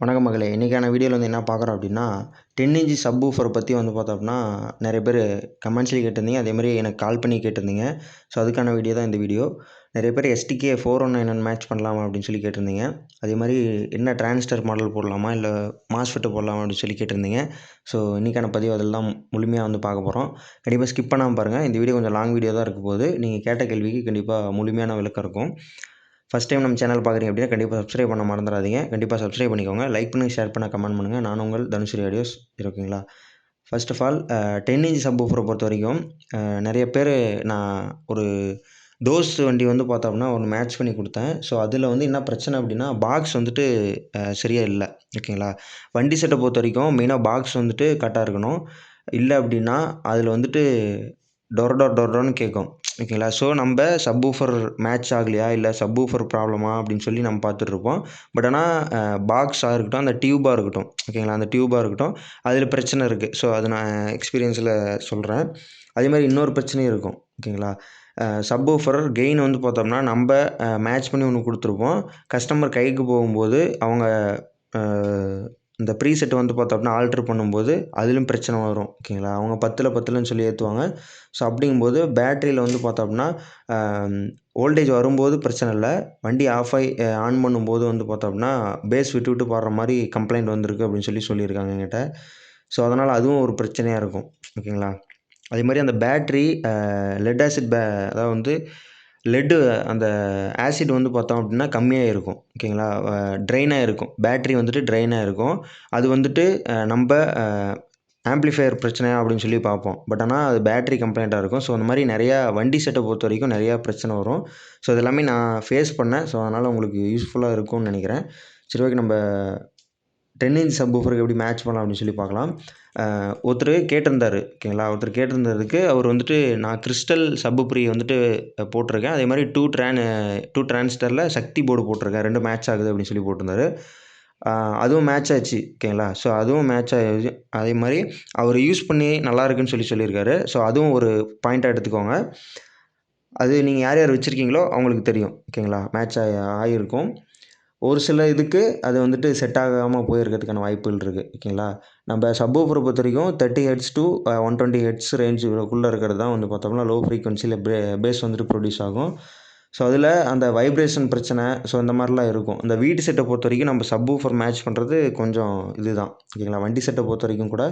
வணக்கம் மகளே. இன்றைக்கான வீடியோவில் வந்து என்ன பார்க்குறோம் அப்படின்னா 10 இன்ச் சப்வூஃபரை பற்றி வந்து பார்த்தோம் அப்படின்னா நிறைய பேர் கமெண்ட்ஸ்லேயும் கேட்டிருந்தீங்க, அதேமாதிரி எனக்கு கால் பண்ணி கேட்டிருந்தீங்க. ஸோ அதுக்கான வீடியோ தான் இந்த வீடியோ. நிறைய பேர் STK 419 மேட்ச் பண்ணலாமா அப்படின்னு சொல்லி கேட்டிருந்தீங்க. அதே மாதிரி என்ன டிரான்ஸ்டர் மாடல் போடலாமா இல்லை மாஸ்ஃபெட்டு போடலாமா அப்படின்னு சொல்லி கேட்டிருந்தீங்க. ஸோ இன்றைக்கான பதிவு அதெல்லாம் முழுமையாக வந்து பார்க்க போகிறோம். கண்டிப்பாக ஸ்கிப் பண்ணாமல் பாருங்கள். இந்த வீடியோ கொஞ்சம் லாங் வீடியோ தான் இருக்க போகுது. நீங்கள் கேட்ட கேள்விக்கு கண்டிப்பாக முழுமையான விளக்கம் இருக்கும். ஃபஸ்ட் டைம் நம்ம சேனல் பார்க்குறீங்க அப்படின்னா கண்டிப்பாக சப்ஸ்கிரைப் பண்ண மறந்துடாதீங்க. கண்டிப்பாக சப்ஸ்கிரைப் பண்ணிக்கோங்க. லைக் பண்ணுங்கள், ஷேர் பண்ண, கமெண்ட் பண்ணுங்கள். நான் உங்கள் தனுஸ்ரீ ஆடியோஸ். ஓகேங்களா? ஃபர்ஸ்ட் ஆஃப் ஆல் 10 இன்ச் சப்வூஃபரை பொறுத்த வரைக்கும் நிறைய பேர் நான் ஒரு தோஸ் வண்டி வந்து பார்த்தோம்னா ஒன்று மேட்ச் பண்ணி கொடுத்தேன். ஸோ அதில் வந்து என்ன பிரச்சனை அப்படின்னா பாக்ஸ் வந்துட்டு சரியாக இல்லை. ஓகேங்களா? வண்டி செட்டை பொறுத்த வரைக்கும் மெயினாக பாக்ஸ் வந்துட்டு கரெக்டாக இருக்கணும். இல்லை அப்படின்னா அதில் வந்துட்டு டொரன்னு கேட்கும். ஓகேங்களா? ஸோ நம்ம சப்வூஃபர் மேட்ச் ஆகலையா இல்லை சப்வூஃபர் ப்ராப்ளமா அப்படின்னு சொல்லி நம்ம பார்த்துட்ருப்போம். பட் ஆனால் பாக்ஸாக இருக்கட்டும், அந்த டியூபாக இருக்கட்டும், ஓகேங்களா, அந்த டியூபாக இருக்கட்டும், அதில் பிரச்சனை இருக்குது. ஸோ அது நான் எக்ஸ்பீரியன்ஸில் சொல்கிறேன். அதேமாதிரி இன்னொரு பிரச்சனையும் இருக்கும். ஓகேங்களா? சப்வூஃபர் கெயின் வந்து பார்த்தோம்னா நம்ம மேட்ச் பண்ணி ஒன்று கொடுத்துருப்போம். கஸ்டமர் கைக்கு போகும்போது அவங்க இந்த ப்ரீசெட் வந்து பார்த்தோம்னா ஆல்ட்ரு பண்ணும்போது அதிலும் பிரச்சனை வரும். ஓகேங்களா? அவங்க 10ன்னு சொல்லி ஏற்றுவாங்க. ஸோ அப்படிங்கும்போது பேட்டரியில் வந்து பார்த்தோம்னா வோல்டேஜ் வரும்போது பிரச்சனை இல்லை. வண்டி ஆன் பண்ணும்போது வந்து பார்த்தோம்னா பேஸ் விட்டு விட்டு பாடுற மாதிரி கம்ப்ளைண்ட் வந்திருக்கு அப்படின்னு சொல்லியிருக்காங்க என்கிட்ட. ஸோ அதனால் அதுவும் ஒரு பிரச்சனையாக இருக்கும். ஓகேங்களா? அதே மாதிரி அந்த பேட்ரி லெட் ஆசிட் அதாவது வந்து லெட்டு அந்த ஆசிட் வந்து பார்த்தோம் அப்படின்னா கம்மியாக இருக்கும். ஓகேங்களா? ட்ரைனாக இருக்கும். பேட்ரி வந்துட்டு ட்ரைனாக இருக்கும். அது வந்துட்டு நம்ம ஆம்ப்ளிஃபையர் பிரச்சனையா அப்படின்னு சொல்லி பார்ப்போம். பட் ஆனால் அது பேட்ரி கம்ப்ளைண்ட்டாக இருக்கும். ஸோ அந்த மாதிரி நிறையா வண்டி செட்டை பொறுத்த வரைக்கும் நிறையா பிரச்சனை வரும். ஸோ இது எல்லாமே நான் ஃபேஸ் பண்ணேன். ஸோ அதனால் உங்களுக்கு யூஸ்ஃபுல்லாக இருக்கும்னு நினைக்கிறேன். சரி, ஓகே. நம்ம 10 இன்ச் சப்வூஃபருக்கு எப்படி மேட்ச் பண்ணலாம் அப்படின்னு சொல்லி பார்க்கலாம். ஒருத்தர் கேட்டிருந்தார். ஓகேங்களா? ஒருத்தர் கேட்டிருந்ததுக்கு அவர் வந்துட்டு நான் கிறிஸ்டல் சப்ப்ரீ வந்துட்டு போட்டிருக்கேன். அதே மாதிரி 2 டிரான்ஸ்டரில் சக்தி போர்டு போட்டிருக்கேன். 2 மேட்ச் ஆகுது அப்படின்னு சொல்லி போட்டிருந்தாரு. அதுவும் மேட்ச் ஆச்சு. ஓகேங்களா? ஸோ அதுவும் மேட்ச் ஆச்சு. அதே மாதிரி அவர் யூஸ் பண்ணி நல்லா இருக்குன்னு சொல்லியிருக்காரு. ஸோ அதுவும் ஒரு பாயிண்ட்டாக எடுத்துக்கோங்க. அது நீங்கள் யார் யார் வச்சுருக்கீங்களோ அவங்களுக்கு தெரியும். ஓகேங்களா? மேட்ச் ஆகியிருக்கும். ஒரு சில இதுக்கு அது வந்துட்டு செட் ஆகாமல் போயிருக்கிறதுக்கான வாய்ப்புகள் இருக்குது. ஓகேங்களா? நம்ம சப்வூஃபரை பொறுத்த வரைக்கும் 30 ஹெர்ட்ஸ் to 120 ஹெர்ட்ஸ் ரேஞ்சுக்குள்ளே இருக்கிறது தான் வந்து பார்த்தோம்னா லோ ஃப்ரீக்வன்சியில் பேஸ் வந்துட்டு ப்ரொடியூஸ் ஆகும். ஸோ அதில் அந்த வைப்ரேஷன் பிரச்சனை, ஸோ இந்த மாதிரிலாம் இருக்கும். இந்த வீட்டு செட்டை பொறுத்த வரைக்கும் நம்ம சப்வூஃபர் மேட்ச் பண்ணுறது கொஞ்சம் இதுதான். ஓகேங்களா? வண்டி செட்டை பொறுத்த வரைக்கும் கூட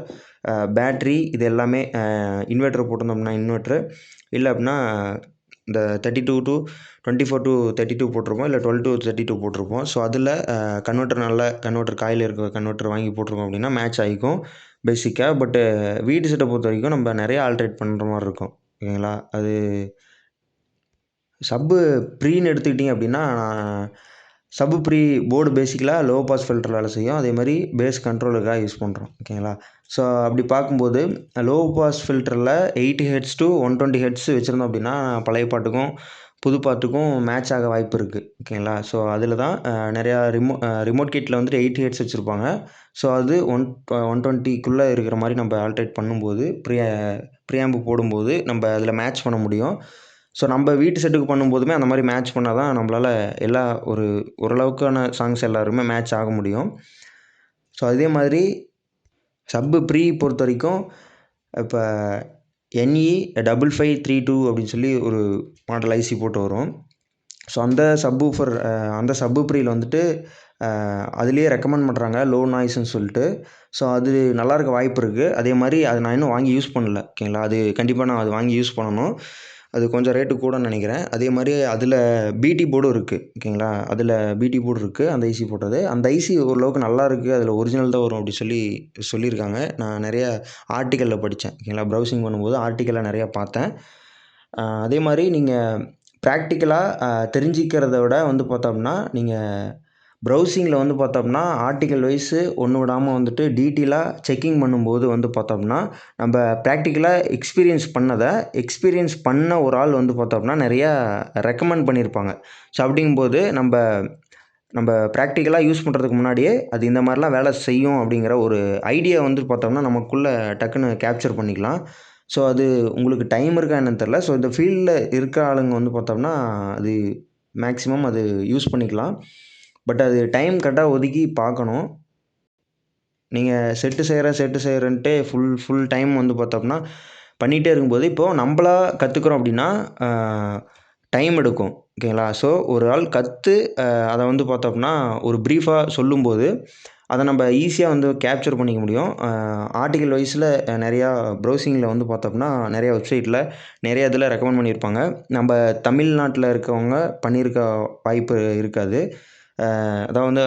பேட்ரி இது எல்லாமே இன்வெர்ட்டர் போட்டிருந்தோம்னா இன்வெர்ட்ரு, இல்லை அப்படின்னா இந்த 32 to 24 to 32 போட்டிருப்போம், இல்லை 12 to 32 போட்டிருப்போம். ஸோ அதில் கன்வெர்ட்டர் காயில் இருக்க கன்வெர்ட்டர் வாங்கி போட்டிருக்கோம் அப்படின்னா மேட்ச் ஆகிக்கும் பேசிக்காக. பட்டு வீட்டு செட்டை பொறுத்த வரைக்கும் நம்ம நிறைய ஆல்ட்ரேட் பண்ணுற மாதிரி இருக்கும். ஓகேங்களா? அது ப்ரீன்னு எடுத்துக்கிட்டிங்க அப்படின்னா ப்ரீ போர்டு பேசிக்கலாக லோ பாஸ் ஃபில்டர் வேலை செய்யும். அதே மாதிரி பேஸ் கண்ட்ரோலுக்காக யூஸ் பண்ணுறோம். ஓகேங்களா? ஸோ அப்படி பார்க்கும்போது லோ பாஸ் ஃபில்டரில் 80 ஹெர்ட்ஸ் to 120 ஹெர்ட்ஸ் வச்சுருந்தோம் அப்படின்னா பழைய பாட்டுக்கும் புது பாட்டுக்கும் மேட்ச் ஆக வாய்ப்பு இருக்குது. ஓகேங்களா? ஸோ அதில் தான் நிறையா ரிமோட் கிட்டில் வந்துட்டு 80 ஹெர்ட்ஸ் வச்சுருப்பாங்க. ஸோ அது 120க்குள்ளே இருக்கிற மாதிரி நம்ம ஆல்ட்ரேட் பண்ணும்போது ப்ரீஆம்பு போடும்போது நம்ம அதில் மேட்ச் பண்ண முடியும். ஸோ நம்ம வீட்டு செட்டுக்கு பண்ணும்போதுமே அந்த மாதிரி மேட்ச் பண்ணால் தான் நம்மளால் ஓரளவுக்கான சாங்ஸ் எல்லாருமே மேட்ச் ஆக முடியும். ஸோ அதே மாதிரி ப்ரீ பொறுத்த வரைக்கும் இப்போ NE 5532 அப்படின்னு சொல்லி ஒரு மாடல் ஐசி போட்டு வரும். ஸோ அந்த சப்வூஃபரில் வந்துட்டு அதுலேயே ரெக்கமெண்ட் பண்ணுறாங்க லோ நாய்ஸ்ன்னு சொல்லிட்டு. ஸோ அது நல்லாயிருக்க வாய்ப்பு இருக்குது. அதே மாதிரி அதை நான் இன்னும் வாங்கி யூஸ் பண்ணல. ஓகேங்களா? அது கண்டிப்பாக நான் அது வாங்கி யூஸ் பண்ணணும். அது கொஞ்சம் ரேட்டு கூடன்னு நினைக்கிறேன். அதே மாதிரி அதில் பிடி போர்டும் இருக்குது. ஓகேங்களா? அதில் பிடி போர்டு இருக்குது, அந்த ஐசி போட்டது. அந்த ஐசி ஓரளவுக்கு நல்லா இருக்குது. அதில் ஒரிஜினல் தான் வரும் அப்படி சொல்லியிருக்காங்க. நான் நிறைய ஆர்டிக்கலில் படித்தேன். ஓகேங்களா? ப்ரௌசிங் பண்ணும்போது ஆர்டிக்கலில் நிறையா பார்த்தேன். அதே மாதிரி நீங்கள் ப்ராக்டிக்கலாக தெரிஞ்சிக்கிறத விட வந்து பார்த்தோம்னா நீங்கள் ப்ரௌசிங்கில் வந்து பார்த்தோம்னா ஆர்டிக்கல் வைஸு ஒன்று விடாமல் வந்துட்டு டீட்டெயிலாக செக்கிங் பண்ணும்போது வந்து பார்த்தோம்னா நம்ம ப்ராக்டிக்கலாக எக்ஸ்பீரியன்ஸ் பண்ண ஒரு ஆள் வந்து பார்த்தோம்னா நிறையா ரெக்கமெண்ட் பண்ணியிருப்பாங்க. ஸோ அப்படிங்கும்போது நம்ம ப்ராக்டிக்கலாக யூஸ் பண்ணுறதுக்கு முன்னாடியே அது இந்த மாதிரிலாம் வேலை செய்யும் அப்படிங்கிற ஒரு ஐடியா வந்து பார்த்தோம்னா நமக்குள்ளே டக்குன்னு கேப்சர் பண்ணிக்கலாம். ஸோ அது உங்களுக்கு டைம் இருக்கா என்னன்னு தெரில. ஸோ இந்த ஃபீல்டில் இருக்கிற ஆளுங்க வந்து பார்த்தோம்னா அது மேக்ஸிமம் அது யூஸ் பண்ணிக்கலாம். பட் அது டைம் கரெக்டாக ஒதுக்கி பார்க்கணும். நீங்கள் செட்டு செய்கிறேன்ட்டு ஃபுல் டைம் வந்து பார்த்தோம்னா பண்ணிகிட்டே இருக்கும்போது இப்போது நம்மளா கற்றுக்குறோம் அப்படின்னா டைம் எடுக்கும். ஓகேங்களா? ஸோ ஒரு ஆள் அதை வந்து பார்த்தோம்னா ஒரு ப்ரீஃபாக சொல்லும்போது அதை நம்ம ஈஸியாக வந்து கேப்சர் பண்ணிக்க முடியும். ஆர்டிக்கல் வைஸில் நிறையா ப்ரௌசிங்கில் வந்து பார்த்தோம்னா நிறையா வெப்சைட்டில் நிறைய இதில் ரெக்கமெண்ட் பண்ணியிருப்பாங்க. நம்ம தமிழ்நாட்டில் இருக்கவங்க பண்ணியிருக்க வாய்ப்பு இருக்காது. அதாவது வந்து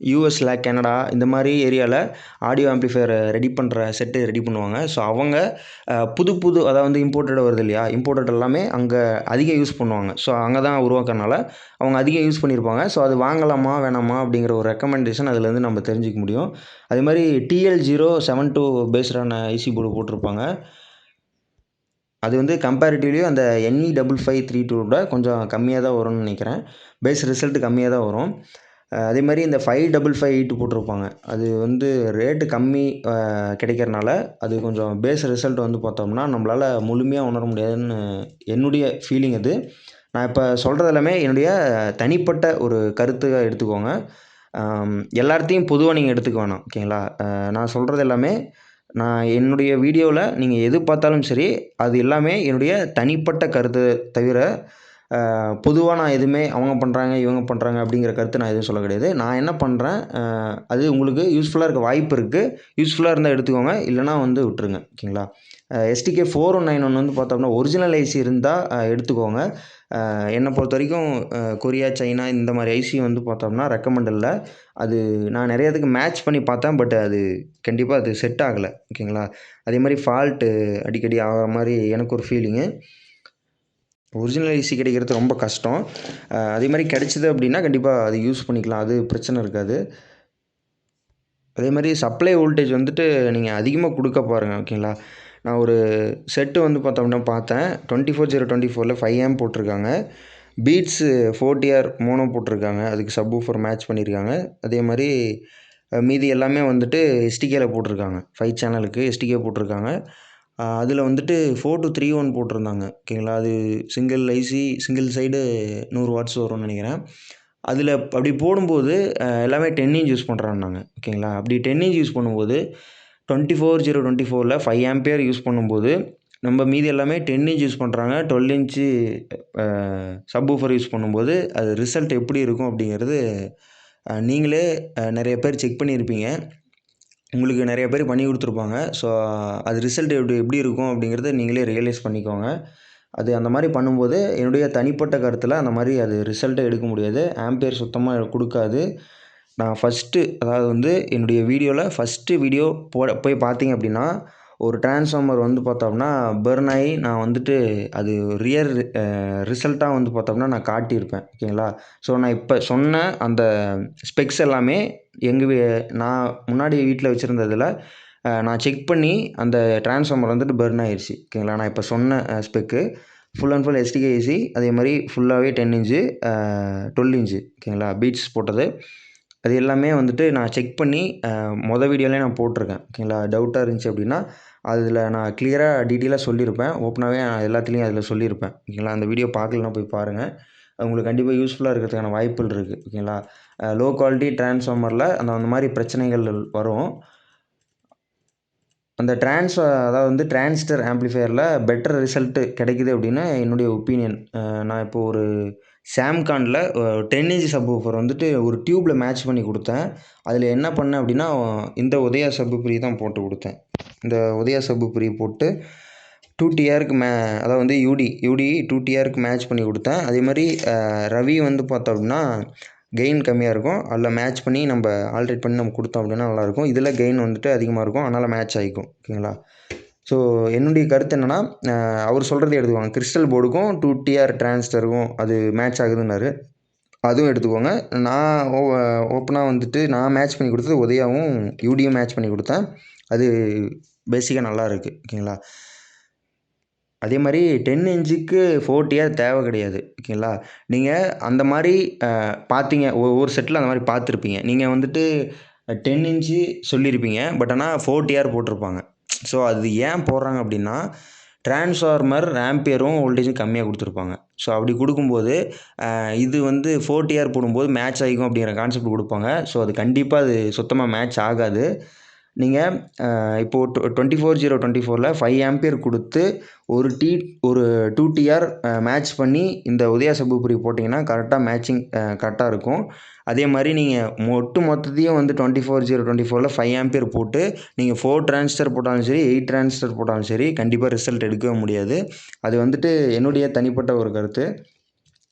யூஎஸில், கனடா இந்த மாதிரி ஏரியாவில் ஆடியோ ஆம்ப்ளிஃபையர் ரெடி பண்ணுற செட்டு ரெடி பண்ணுவாங்க. ஸோ அவங்க புது அதாவது வந்து இம்போர்ட்டட் வருது இல்லையா, இம்போர்ட்டட் எல்லாமே அங்கே அதிகம் யூஸ் பண்ணுவாங்க. ஸோ அங்கே தான் உருவாக்குறனால அவங்க அதிகம் யூஸ் பண்ணியிருப்பாங்க. ஸோ அது வாங்கலாமா வேணாமா அப்படிங்கிற ஒரு ரெக்கமெண்டேஷன் அதுலேருந்து நம்ம தெரிஞ்சிக்க முடியும். அதே மாதிரி TL072 பேஸ்டான ஐசி போர்டு போட்டிருப்பாங்க. அது வந்து கம்பேரிட்டிவ்லி அந்த NE5532 கொஞ்சம் கம்மியாக தான் வரும்னு நினைக்கிறேன். பேஸ் ரிசல்ட் கம்மியாக தான் வரும். அதே மாதிரி இந்த 5558 போட்டிருப்பாங்க. அது வந்து ரேட்டு கம்மி கிடைக்கிறனால அது கொஞ்சம் பேஸ் ரிசல்ட் வந்து பார்த்தோம்னா நம்மளால் முழுமையாக உணர முடியாதுன்னு என்னுடைய ஃபீலிங் அது. நான் இப்போ சொல்கிறது எல்லாமே என்னுடைய தனிப்பட்ட ஒரு கருத்தாக எடுத்துக்கோங்க. எல்லாத்தையும் பொதுவாக நீங்கள் எடுத்துக்க வேணாம். ஓகேங்களா? நான் சொல்கிறது எல்லாமே நான் என்னுடைய வீடியோவில் நீங்கள் எது பார்த்தாலும் சரி, அது எல்லாமே என்னுடைய தனிப்பட்ட கருத்து தவிர பொதுவாக நான் எதுவுமே அவங்க பண்ணுறாங்க, இவங்க பண்ணுறாங்க அப்படிங்கிற கருத்து நான் எதுவும் சொல்ல கிடையாது. நான் என்ன பண்ணுறேன், அது உங்களுக்கு யூஸ்ஃபுல்லாக இருக்க வாய்ப்பு இருக்குது. யூஸ்ஃபுல்லாக இருந்தால் எடுத்துக்கோங்க, இல்லைனா வந்து விட்டுருங்க. ஓகேங்களா? STK4191 வந்து பார்த்தோம்னா ஒரிஜினல் ஐசி இருந்தால் எடுத்துக்கோங்க. என்னை பொறுத்த வரைக்கும் கொரியா, சைனா இந்த மாதிரி ஐசி வந்து பார்த்தோம்னா ரெக்கமெண்ட் இல்லை. அது நான் நிறையத்துக்கு மேட்ச் பண்ணி பார்த்தேன். பட் அது கண்டிப்பாக அது செட் ஆகலை. ஓகேங்களா? அதே மாதிரி ஃபால்ட்டு அடிக்கடி ஆகிற மாதிரி எனக்கு ஒரு ஃபீலிங்கு. ஒரிஜினல் ஐசி கிடைக்கிறது ரொம்ப கஷ்டம். அதே மாதிரி கிடச்சிது அப்படின்னா கண்டிப்பாக அது யூஸ் பண்ணிக்கலாம். அது பிரச்சனை இருக்காது. அதே மாதிரி சப்ளை வோல்டேஜ் வந்துட்டு நீங்கள் அதிகமாக கொடுக்க பாருங்கள். ஓகேங்களா? நான் ஒரு செட்டு வந்து பார்த்தோம்னா பார்த்தேன். 24024 5 ஆம்ப் போட்டிருக்காங்க. பீட்ஸு 40R மோனோ போட்டிருக்காங்க. அதுக்கு சப்வூஃபர் மேட்ச் பண்ணியிருக்காங்க. அதே மாதிரி மீதி எல்லாமே வந்துட்டு எஸ்டிகேல போட்டிருக்காங்க. 5 சேனலுக்கு எஸ்டிகே போட்டிருக்காங்க. அதில் வந்துட்டு 4231 போட்டிருந்தாங்க. ஓகேங்களா? அது single IC single side 100 watts வரும்னு நினைக்கிறேன். அதில் அப்படி போடும்போது எல்லாமே 10 இன்ச் யூஸ் பண்ணுறான்னாங்க. ஓகேங்களா? அப்படி 10 இன்ச் யூஸ் பண்ணும்போது 24024 5 ஆம்பியர் யூஸ் பண்ணும்போது நம்ம மீதி எல்லாமே 10 இன்ச் யூஸ் பண்ணுறாங்க. 12 இன்ச்சு சப்வூஃபர் யூஸ் பண்ணும்போது அது ரிசல்ட் எப்படி இருக்கும் அப்படிங்கிறது நீங்களே நிறைய பேர் செக் பண்ணியிருப்பீங்க. உங்களுக்கு நிறைய பேர் பண்ணி கொடுத்துருப்பாங்க. ஸோ அது ரிசல்ட் எப்படி இருக்கும் அப்படிங்கிறத நீங்களே ரியலைஸ் பண்ணிக்கோங்க. அது அந்த மாதிரி பண்ணும்போது என்னுடைய தனிப்பட்ட கருத்தில் அந்த மாதிரி அது ரிசல்ட்டை எடுக்க முடியாது. ஆம்பியர் சுத்தமாக கொடுக்காது. நான் அதாவது வந்து என்னுடைய வீடியோவில் ஃபஸ்ட்டு வீடியோ போய் பார்த்தீங்க அப்படின்னா ஒரு டிரான்ஸ்ஃபார்மர் வந்து பார்த்தோம்னா பர்ன் ஆகி நான் வந்துட்டு அது ரியல் ரிசல்ட்டாக வந்து பார்த்தோம்னா நான் காட்டியிருப்பேன். ஓகேங்களா? ஸோ நான் இப்போ சொன்ன அந்த ஸ்பெக்ஸ் எல்லாமே நான் முன்னாடி வீட்டில் வச்சுருந்ததில் நான் செக் பண்ணி அந்த டிரான்ஸ்ஃபார்மர் வந்துட்டு பர்ன் ஆகிடுச்சு. ஓகேங்களா? நான் இப்போ சொன்ன spec full and full SDK AC. அதே மாதிரி ஃபுல்லாகவே 10 இன்ச்சு 12 இன்ச்சு. ஓகேங்களா? பீட்ஸ் போட்டது. அது எல்லாமே வந்துட்டு நான் செக் பண்ணி வீடியோலேயே நான் போட்டிருக்கேன். ஓகேங்களா? டவுட்டாக இருந்துச்சு அப்படின்னா அதில் நான் கிளியராக டீட்டெயிலாக சொல்லியிருப்பேன். ஓப்பனாகவே எல்லாத்துலேயும் அதில் சொல்லியிருப்பேன். ஓகேங்களா? அந்த வீடியோ பார்க்கலன்னா போய் பாருங்கள். உங்களுக்கு கண்டிப்பாக யூஸ்ஃபுல்லாக இருக்கிறதுக்கான வாய்ப்புகள் இருக்குது. ஓகேங்களா? லோ குவாலிட்டி டிரான்ஸ்ஃபார்மரில் அந்த மாதிரி பிரச்சனைகள் வரும். அந்த அதாவது வந்து டிரான்சிஸ்டர் ஆம்ப்ளிஃபையரில் பெட்டர் ரிசல்ட்டு கிடைக்குது அப்படின்னு என்னுடைய ஒப்பீனியன். நான் இப்போது ஒரு சாம்கானில் 10 இன்ச் சப்வூஃபர் வந்துட்டு ஒரு டியூப்பில் மேட்ச் பண்ணி கொடுத்தேன். அதில் என்ன பண்ணேன் அப்படின்னா இந்த உதயா சப்வூஃபர் தான் போட்டு கொடுத்தேன். இந்த உதயா சப்வூஃபர் போட்டு 2TRக்கு அதாவது வந்து யூடி 2TRக்கு மேட்ச் பண்ணி கொடுத்தேன். அதே மாதிரி ரவி வந்து பார்த்தோம் அப்படின்னா கெயின் கம்மியாக இருக்கும். அதில் மேட்ச் பண்ணி நம்ம ஆல்ட்ரேட் பண்ணி நம்ம கொடுத்தோம் அப்படின்னா நல்லாயிருக்கும். இதில் கெயின் வந்துட்டு அதிகமாக இருக்கும். அதனால் மேட்ச் ஆகிக்கும். ஓகேங்களா? ஸோ என்னுடைய கருத்து என்னென்னா அவர் சொல்கிறத எடுத்துக்கோங்க. கிறிஸ்டல் போர்டுக்கும் 2TR டிரான்சிஸ்டருக்கும் அது மேட்ச் ஆகுதுன்னாரு. அதுவும் எடுத்துக்கோங்க. நான் ஓப்பனாக வந்துட்டு நான் மேட்ச் பண்ணி கொடுத்தது உதயாவும் யூடியும் மேட்ச் பண்ணி கொடுத்தேன். அது பேசிக்காக நல்லா இருக்குது. ஓகேங்களா? அதே மாதிரி 10 இன்ச்சுக்கு 40R தேவை கிடையாது. ஓகேங்களா? நீங்கள் அந்த மாதிரி பார்த்தீங்க. ஒவ்வொரு செட்டில் அந்த மாதிரி பார்த்துருப்பீங்க. நீங்கள் வந்துட்டு 10 இன்ச்சு சொல்லியிருப்பீங்க. பட் ஆனால் 40R போட்டிருப்பாங்க. ஸோ அது ஏன் போடுறாங்க அப்படின்னா டிரான்ஸ்ஃபார்மர் ஆம்பியரும் வோல்டேஜும் கம்மியாக கொடுத்துருப்பாங்க. ஸோ அப்படி கொடுக்கும்போது இது வந்து 4TR போடும்போது மேட்ச் ஆகிக்கும் அப்படிங்கிற கான்செப்ட் கொடுப்பாங்க. ஸோ அது கண்டிப்பாக அது சுத்தமாக மேட்ச் ஆகாது. நீங்கள் இப்போது 24/0/24ல் 5 ஆம்பியர் கொடுத்து ஒரு 2TR மேட்ச் பண்ணி இந்த உதயா சப்பூஃபர் போட்டிங்கன்னா கரெக்டாக மேட்சிங் கரெக்டாக இருக்கும். அதே மாதிரி நீங்கள் மொத்தத்தையும் வந்து 24/0/24ல் 5 ஆம்பியர் போட்டு நீங்கள் 4 டிரான்சிஸ்டர் போட்டாலும் சரி 8 டிரான்சிஸ்டர் போட்டாலும் சரி கண்டிப்பாக ரிசல்ட் எடுக்கவே முடியாது. அது வந்துட்டு என்னுடைய தனிப்பட்ட ஒரு கருத்து.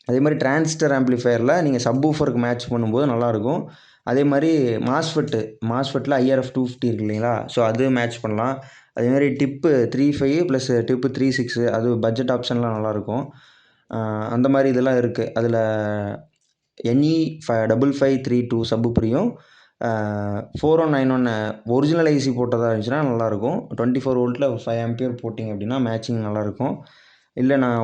அதே மாதிரி டிரான்சிஸ்டர் ஆம்ப்ளிஃபையரில் நீங்கள் சப்வூஃபருக்கு மேட்ச் பண்ணும்போது நல்லாயிருக்கும். அதே மாதிரி மாஸ்ஃபெட்டில் IRF 250 இருக்கு இல்லைங்களா, ஸோ அது மேட்ச் பண்ணலாம். அதேமாதிரி டிப்பு 3.5 ப்ளஸ் டிப்பு 3.6 அது பட்ஜெட் ஆப்ஷன்லாம் நல்லாயிருக்கும். அந்த மாதிரி இதெல்லாம் இருக்குது. அதில் NE5532 சப்வூஃபரையும் 4191 ஒரிஜினல் ஐசி போட்டதாக இருந்துச்சுன்னா நல்லாயிருக்கும். 24 வோல்ட்டில் 5 ஆம்பியர் போட்டிங்க அப்படின்னா மேட்சிங் நல்லாயிருக்கும். இல்லை நான்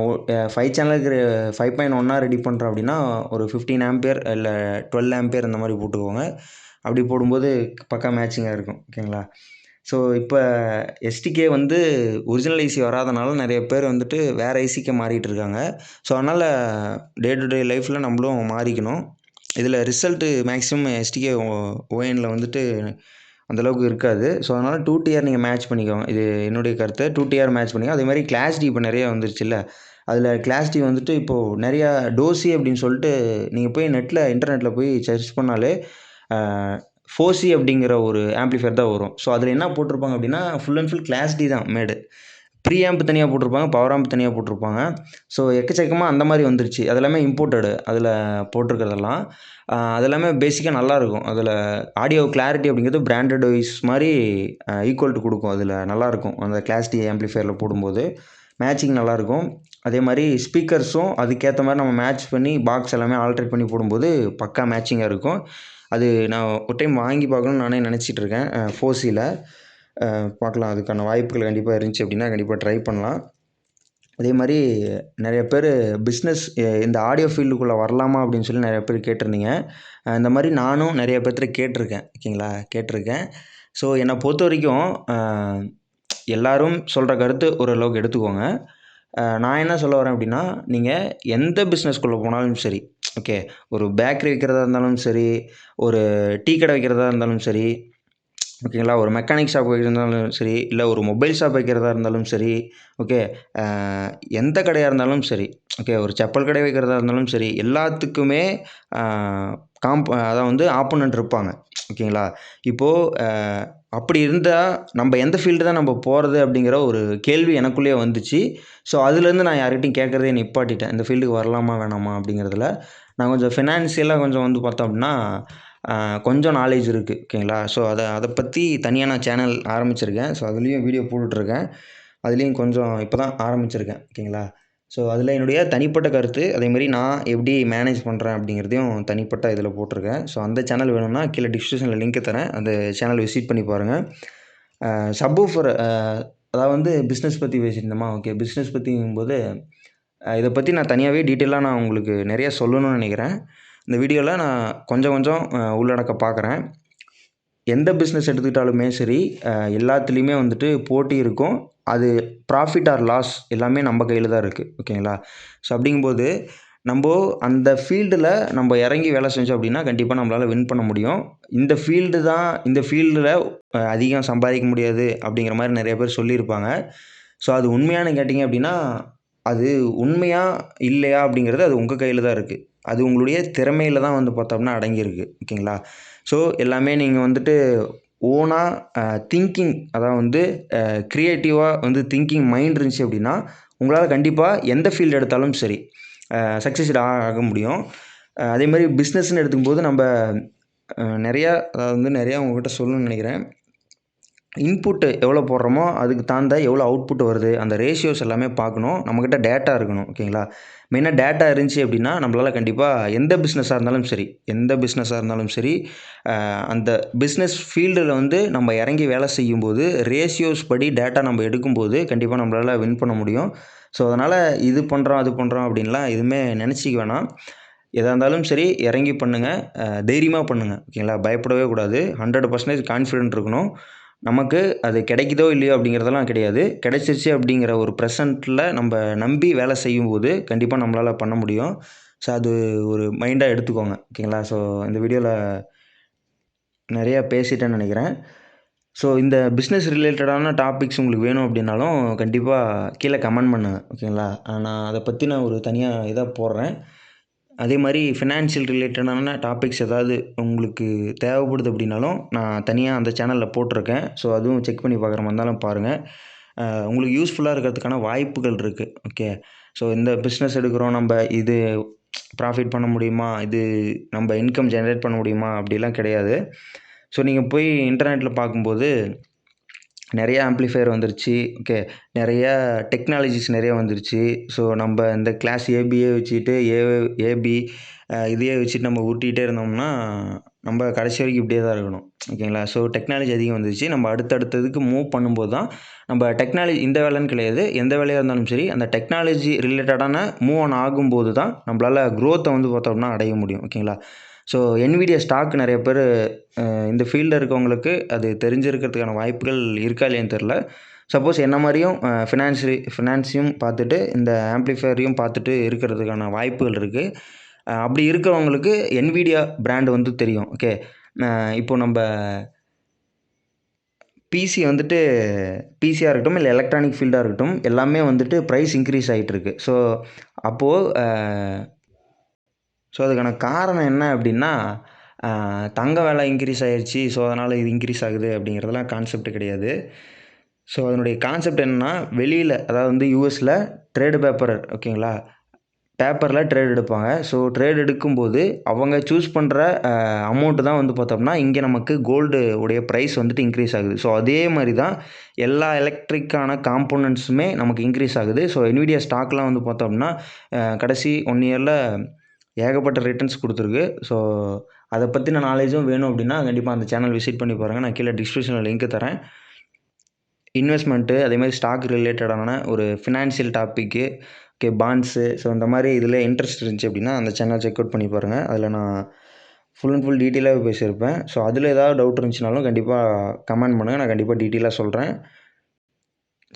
5 சேனலுக்கு 5.1 ரெடி பண்ணுறேன் அப்படின்னா ஒரு 15 ஆம்பியர் இல்லை 12 ஆம்பியர் இந்த மாதிரி போட்டுக்கோங்க. அப்படி போடும்போது பக்கா மேட்சிங்காக இருக்கும். ஓகேங்களா. ஸோ இப்போ எஸ்டிகே வந்து ஒரிஜினல் ஐசி வராதனால நிறைய பேர் வந்துட்டு வேறு ஐசிக்கு மாறிட்டு இருக்காங்க. ஸோ அதனால் டே டு டே லைஃப்பில் நம்மளும் மாறிக்கணும். இதில் ரிசல்ட்டு மேக்ஸிமம் எஸ்டிகே ஓஎனில் வந்துட்டு அந்தளவுக்கு இருக்காது. ஸோ அதனால் 2TR நீங்கள் மேட்ச் பண்ணிக்கோங்க. இது என்னுடைய கருத்து. 2TR மேட்ச் பண்ணிக்கோங்க. அதே மாதிரி கிளாஸ் டி இப்போ நிறையா வந்துருச்சுல்ல, அதில் கிளாஸ் டி வந்துட்டு இப்போது நிறையா டோசி அப்படின்னு சொல்லிட்டு நீங்கள் போய் இன்டர்நெட்டில் போய் சர்ச் பண்ணாலே 4C அப்படிங்கிற ஒரு ஆம்ப்ளிஃபையர் தான் வரும். ஸோ அதில் என்ன போட்டிருப்பாங்க அப்படின்னா full and full class D தான் மேடு. ப்ரீ ஆம்ப் தனியாக போட்டிருப்பாங்க, பவர் ஆம்ப் தனியாக போட்டிருப்பாங்க. ஸோ எக்கச்சக்கமாக அந்த மாதிரி வந்துருச்சு. அது எல்லாமே இம்போர்ட்டடு அதில் போட்டிருக்கிறதெல்லாம். அது எல்லாமே பேசிக்காக நல்லாயிருக்கும். அதில் ஆடியோ கிளாரிட்டி அப்படிங்கிறது பிராண்டட் வைஸ் மாதிரி ஈக்குவல் டு கொடுக்கும். அதில் நல்லாயிருக்கும் அந்த கிளாஸ் டி ஆம்ப்ளிஃபையரில் போடும்போது மேட்சிங் நல்லாயிருக்கும். அதே மாதிரி ஸ்பீக்கர்ஸும் அதுக்கேற்ற மாதிரி நம்ம மேட்ச் பண்ணி பாக்ஸ் எல்லாமே ஆல்ட்ரேட் பண்ணி போடும்போது பக்கா மேட்சிங்காக இருக்கும். அது நான் ஒரு டைம் வாங்கி பார்க்கணுன்னு நானே நினச்சிட்டு இருக்கேன். 4Cயில் பார்க்கலாம். அதுக்கான வாய்ப்புகள் கண்டிப்பாக இருந்துச்சு அப்படின்னா கண்டிப்பாக ட்ரை பண்ணலாம். அதே மாதிரி நிறைய பேர் பிஸ்னஸ் இந்த ஆடியோ ஃபீல்டுக்குள்ளே வரலாமா அப்படின்னு சொல்லி நிறைய பேர் கேட்டிருந்தீங்க. இந்த மாதிரி நானும் நிறைய பேர்கிட்ட கேட்டிருக்கேன். ஓகேங்களா, கேட்டிருக்கேன். ஸோ என்னை பொறுத்த வரைக்கும் எல்லோரும் சொல்கிற கருத்து ஓரளவுக்கு எடுத்துக்கோங்க. நான் என்ன சொல்ல வரேன் அப்படின்னா, நீங்கள் எந்த பிஸ்னஸ்குள்ளே போனாலும் சரி, ஓகே, ஒரு பேக்கரி வைக்கிறதா இருந்தாலும் சரி, ஒரு டீ கடை வைக்கிறதா இருந்தாலும் சரி, ஓகேங்களா, ஒரு மெக்கானிக் ஷாப் வைக்கிறதாலும் சரி, இல்லை ஒரு மொபைல் ஷாப் வைக்கிறதா இருந்தாலும் சரி, ஓகே, எந்த கடையாக இருந்தாலும் சரி, ஓகே, ஒரு செப்பல் கடை வைக்கிறதா இருந்தாலும் சரி, எல்லாத்துக்குமே அதான் வந்து ஆப்போனன்ட் இருப்பாங்க. ஓகேங்களா. இப்போது அப்படி இருந்தால் நம்ம எந்த ஃபீல்டு தான் நம்ம போகிறது அப்படிங்கிற ஒரு கேள்வி எனக்குள்ளேயே வந்துச்சு. ஸோ அதுலேருந்து நான் யார்கிட்டையும் கேட்குறதே நிப்பாட்டிட்டேன். இந்த ஃபீல்டுக்கு வரலாமா வேணாமா அப்படிங்கிறதுல. நான் கொஞ்சம் ஃபினான்ஷியலாக கொஞ்சம் வந்து பார்த்தோம் அப்படின்னா கொஞ்சம் நாலேஜ் இருக்குது. ஓகேங்களா. ஸோ அதை பற்றி தனியாக நான் சேனல் ஆரம்பிச்சிருக்கேன். ஸோ அதுலேயும் வீடியோ போட்டுட்ருக்கேன். அதுலேயும் கொஞ்சம் இப்போ தான் ஆரம்பிச்சிருக்கேன். ஓகேங்களா. ஸோ அதில் என்னுடைய தனிப்பட்ட கருத்து, அதேமாதிரி நான் எப்படி மேனேஜ் பண்ணுறேன் அப்படிங்கிறதையும் தனிப்பட்ட இதில் போட்டிருக்கேன். ஸோ அந்த சேனல் வேணும்னா கீழே டிஸ்கிரிப்ஷனில் லிங்க் தரேன். அந்த சேனல் விசிட் பண்ணி பாருங்கள். சப்வூஃபர் அதாவது வந்து பிஸ்னஸ் பற்றி பேசியிருந்தோமா, ஓகே, பிஸ்னஸ் பற்றிங்கும்போது இதை பற்றி நான் தனியாகவே டீட்டெயிலாக நான் உங்களுக்கு நிறையா சொல்லணும்னு நினைக்கிறேன். இந்த வீடியோவில் நான் கொஞ்சம் உள்ளடக்க பார்க்குறேன். எந்த பிஸ்னஸ் எடுத்துக்கிட்டாலுமே சரி, எல்லாத்துலேயுமே வந்துட்டு போட்டி இருக்கும். அது ப்ராஃபிட் ஆர் லாஸ் எல்லாமே நம்ம கையில் தான் இருக்குது. ஓகேங்களா. ஸோ அப்படிங்கும்போது நம்ம அந்த ஃபீல்டில் நம்ம இறங்கி வேலை செஞ்சோம் அப்படின்னா கண்டிப்பாக நம்மளால் வின் பண்ண முடியும். இந்த ஃபீல்டில் அதிகம் சம்பாதிக்க முடியாது அப்படிங்கிற மாதிரி நிறைய பேர் சொல்லியிருப்பாங்க. ஸோ அது உண்மையானு கேட்டிங்க அப்படின்னா அது உண்மையா இல்லையா அப்படிங்கிறது அது உங்கள் கையில் தான் இருக்குது. அது உங்களுடைய திறமையில் தான் வந்து பார்த்தோம்னா அடங்கியிருக்கு. ஓகேங்களா. ஸோ எல்லாமே நீங்கள் வந்துட்டு ஓனாக திங்கிங், அதாவது வந்து க்ரியேட்டிவாக வந்து திங்கிங் மைண்ட் இருந்துச்சு அப்படின்னா உங்களால் கண்டிப்பாக எந்த ஃபீல்டு எடுத்தாலும் சரி சக்ஸஸ்ஃபுல் ஆக முடியும். அதே மாதிரி பிஸ்னஸ்ன்னு எடுத்துக்கும்போது நம்ம நிறையா உங்கள்கிட்ட சொல்லணும்னு நினைக்கிறேன். இன்புட்டு எவ்வளோ போடுறோமோ அதுக்கு தகுந்த எவ்வளோ அவுட்புட் வருது, அந்த ரேஷியோஸ் எல்லாமே பார்க்கணும். நம்மக்கிட்ட டேட்டா இருக்கணும். ஓகேங்களா. மெயினாக டேட்டா இருந்துச்சு அப்படின்னா நம்மளால் கண்டிப்பாக எந்த பிஸ்னஸாக இருந்தாலும் சரி அந்த பிஸ்னஸ் ஃபீல்டில் வந்து நம்ம இறங்கி வேலை செய்யும்போது ரேஷியோஸ் படி டேட்டா நம்ம எடுக்கும்போது கண்டிப்பாக நம்மளால் வின் பண்ண முடியும். ஸோ அதனால் இது பண்ணுறோம் அது பண்ணுறோம் அப்படின்லாம் எதுவுமே நினச்சிக்க வேணாம். எதாக இருந்தாலும் சரி இறங்கி பண்ணுங்கள், தைரியமாக பண்ணுங்கள். ஓகேங்களா. பயப்படவே கூடாது. 100% கான்ஃபிடென்ட் இருக்கணும். நமக்கு அது கிடைக்குதோ இல்லையோ அப்படிங்கிறதெல்லாம் கிடையாது. கிடைச்சிருச்சு அப்படிங்கிற ஒரு ப்ரெசென்ட்டில் நம்ம நம்பி வேலை செய்யும்போது கண்டிப்பாக நம்மளால் பண்ண முடியும். ஸோ அது ஒரு மைண்டாக எடுத்துக்கோங்க. ஓகேங்களா? ஸோ இந்த வீடியோவில் நிறையா பேசிட்டேன்னு நினைக்கிறேன். ஸோ இந்த பிஸ்னஸ் ரிலேட்டடான டாபிக்ஸ் உங்களுக்கு வேணும் அப்படின்னாலும் கண்டிப்பாக கீழே கமெண்ட் பண்ணுங்கள். ஓகேங்களா? நான் அதை பற்றி நான் ஒரு தனியாக இதாக போடுறேன். அதே மாதிரி ஃபினான்ஷியல் ரிலேட்டடான டாபிக்ஸ் ஏதாவது உங்களுக்கு தேவைப்படுது அப்படின்னாலும் நான் தனியாக அந்த சேனலில் போட்டிருக்கேன். ஸோ அதுவும் செக் பண்ணி பார்க்குற மாதிரி இருந்தாலும் பாருங்கள். உங்களுக்கு யூஸ்ஃபுல்லாக இருக்கிறதுக்கான வாய்ப்புகள் இருக்குது. ஓகே. ஸோ இந்த பிஸ்னஸ் எடுக்கிறோம், நம்ம இது ப்ராஃபிட் பண்ண முடியுமா, இது நம்ம இன்கம் ஜென்ரேட் பண்ண முடியுமா அப்படிலாம் கிடையாது. ஸோ நீங்கள் போய் இன்டர்நெட்டில் பார்க்கும்போது நிறைய ஆம்ப்ளிஃபையர் வந்துருச்சு. ஓகே. நிறைய டெக்னாலஜிஸ் நிறைய வந்துருச்சு. ஸோ நம்ம இந்த கிளாஸ் ஏபியே வச்சுக்கிட்டு ஏபி இதையே வச்சுட்டு நம்ம உருட்டிகிட்டே இருந்தோம்னா நம்ம கடைசி வரைக்கும் இப்படியே தான் இருக்கணும். ஓகேங்களா? ஸோ டெக்னாலஜி அதிகம் வந்துருச்சு. நம்ம அடுத்தடுத்ததுக்கு மூவ் பண்ணும்போது தான் நம்ம டெக்னாலஜி இந்த வேலைன்னு கிடையாது, எந்த வேலையாக இருந்தாலும் சரி அந்த டெக்னாலஜி ரிலேட்டடான மூவ் ஆன் ஆகும்போது தான் நம்மளால் க்ரோத்தை வந்து பார்த்தோம்னா அடைய முடியும். ஓகேங்களா? ஸோ NVIDIA ஸ்டாக் நிறைய பேர் இந்த ஃபீல்டில் இருக்கவங்களுக்கு அது தெரிஞ்சிருக்கிறதுக்கான வாய்ப்புகள் இருக்கா இல்லையான்னு தெரில. சப்போஸ் என்ன மாதிரியும் ஃபினான்ஸையும் பார்த்துட்டு இந்த ஆம்ப்ளிஃபையரையும் பார்த்துட்டு இருக்கிறதுக்கான வாய்ப்புகள் இருக்குது. அப்படி இருக்கிறவங்களுக்கு NVIDIA பிராண்ட் வந்து தெரியும். ஓகே. இப்போ நம்ம பிசி வந்துட்டு பிசியாக இருக்கட்டும், இல்லை எலக்ட்ரானிக் ஃபீல்டாக இருக்கட்டும், எல்லாமே வந்துட்டு ப்ரைஸ் இன்க்ரீஸ் ஆகிட்டுருக்கு. ஸோ அதுக்கான காரணம் என்ன அப்படின்னா, தங்க விலை இன்க்ரீஸ் ஆகிருச்சு, ஸோ அதனால் இது இன்க்ரீஸ் ஆகுது அப்படிங்கிறதெல்லாம் கான்செப்ட் கிடையாது. ஸோ அதனுடைய கான்செப்ட் என்னென்னா, வெளியில் அதாவது வந்து யூஎஸில் ட்ரேடு ஓகேங்களா, பேப்பரில் ட்ரேட் எடுப்பாங்க. ஸோ ட்ரேட் எடுக்கும்போது அவங்க சூஸ் பண்ணுற அமௌண்ட்டு தான் வந்து பார்த்தோம்னா இங்கே நமக்கு கோல்டு உடைய ப்ரைஸ் வந்துட்டு இன்க்ரீஸ் ஆகுது. ஸோ அதே மாதிரி தான் எல்லா எலக்ட்ரிக்கான காம்போனன்ட்ஸுமே நமக்கு இன்க்ரீஸ் ஆகுது. ஸோ NVIDIA ஸ்டாக்லாம் வந்து பார்த்தோம்னா கடைசி 1 இயரில் ஏகப்பட்ட ரிட்டர்ன்ஸ் கொடுத்துருக்கு. ஸோ அதை பற்றின நாலேஜும் வேணும் அப்படின்னா கண்டிப்பாக அந்த சேனல் விசிட் பண்ணி பாருங்கள். நான் கீழே டிஸ்கிரிப்ஷனில் லிங்க் தரேன். இன்வெஸ்ட்மெண்ட்டு அதேமாதிரி ஸ்டாக் ரிலேட்டடான ஒரு financial topic, okay, bonds, so இந்த மாதிரி இதில் இன்ட்ரெஸ்ட் இருந்துச்சு அப்படின்னா அந்த சேனல் செக் அவுட் பண்ணி பாருங்கள். அதில் நான் ஃபுல் அண்ட் ஃபுல் டீட்டெயிலாகவே பேசியிருப்பேன். ஸோ அதில் ஏதாவது டவுட் இருந்துச்சுனாலும் கண்டிப்பாக கமெண்ட் பண்ணுங்கள். நான் கண்டிப்பாக டீட்டெயிலாக சொல்கிறேன்.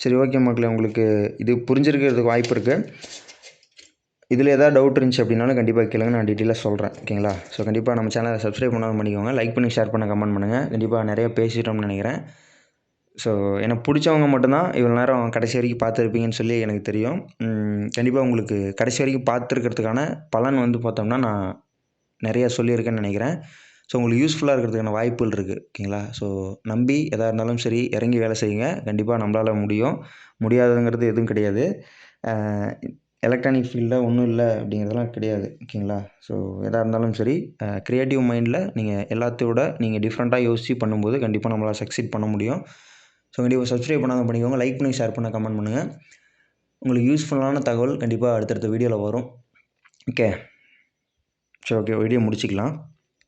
சரி, ஓகே மக்களே, உங்களுக்கு இது புரிஞ்சிருக்கிறதுக்கு வாய்ப்பு இருக்குது. இதில் ஏதாவது டவுட் இருந்துச்சு அப்படின்னாலும் கண்டிப்பாக கேளுங்க, நான் டீட்டெயிலாக சொல்கிறேன். ஓகேங்களா? ஸோ கண்டிப்பாக நம்ம சேனலை சப்ஸ்கிரைப் பண்ணாமல் பண்ணிக்கோங்க. லைக் பண்ணி, ஷேர் பண்ண, கமெண்ட் பண்ணுங்கள். கண்டிப்பாக நிறைய பேசிட்டோம்னு நினைக்கிறேன். ஸோ எனக்கு பிடிச்சவங்க மட்டும்தான் இவ்வளோ நேரம் கடைசி வரைக்கும் பார்த்துருப்பீங்கன்னு சொல்லி எனக்கு தெரியும். கண்டிப்பாக உங்களுக்கு கடைசி வரைக்கும் பார்த்துருக்கிறதுக்கான பலன் வந்து பார்த்தோம்னா நான் நிறையா சொல்லியிருக்கேன்னு நினைக்கிறேன். ஸோ உங்களுக்கு யூஸ்ஃபுல்லாக இருக்கிறதுக்கான வாய்ப்புகள் இருக்குது. ஓகேங்களா? ஸோ நம்பி எதாக இருந்தாலும் சரி இறங்கி வேலை செய்யுங்க. கண்டிப்பாக நம்மளால் முடியும். முடியாதுங்கிறது எதுவும் கிடையாது. எலக்ட்ரானிக் ஃபீல்டில் ஒன்றும் இல்லை அப்படிங்கிறதெல்லாம் கிடையாது. ஓகேங்களா? ஸோ எதாக இருந்தாலும் சரி க்ரியேட்டிவ் மைண்டில் நீங்கள் எல்லாத்தையோட நீங்கள் டிஃப்ரெண்ட்டாக யோசித்து பண்ணும்போது கண்டிப்பாக நம்மளால் சக்சீட் பண்ண முடியும். ஸோ கண்டிப்பாக சப்ஸ்கிரைப் பண்ணாமல் பண்ணிக்கோங்க. லைக் பண்ணி, ஷேர் பண்ண, கமெண்ட் பண்ணுங்கள். உங்களுக்கு யூஸ்ஃபுல்லான தகவல் கண்டிப்பாக அடுத்தடுத்த வீடியோவில் வரும். ஓகே. சரி, ஓகே, வீடியோ முடிச்சிக்கலாம்.